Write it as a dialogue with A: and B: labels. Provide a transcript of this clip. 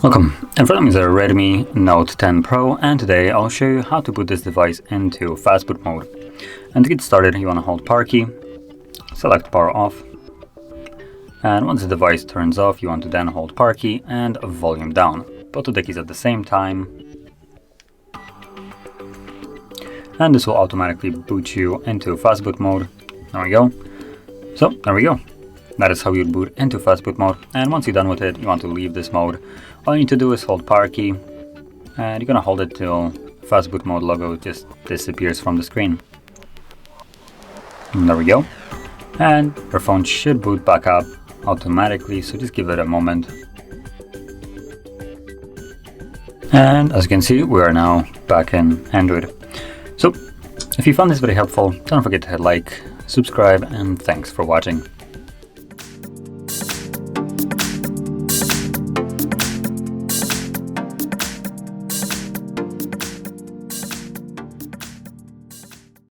A: Welcome, in front of me is a Redmi Note 10 Pro, and today I'll show you how to boot this device into Fastboot mode. And to get started, you want to hold power key, select power off, and once the device turns off, you want to then hold power key and volume down, both of the keys at the same time. And this will automatically boot you into Fastboot mode. There we go. So, there we go. That is how you boot into Fastboot mode, and once you're done with it, you want to leave this mode. All you need to do is hold power key, and you're gonna hold it till Fastboot mode logo just disappears from the screen. And there we go. And your phone should boot back up automatically, so just give it a moment. And as you can see, we are now back in Android. So, if you found this very helpful, don't forget to hit like, subscribe, and thanks for watching.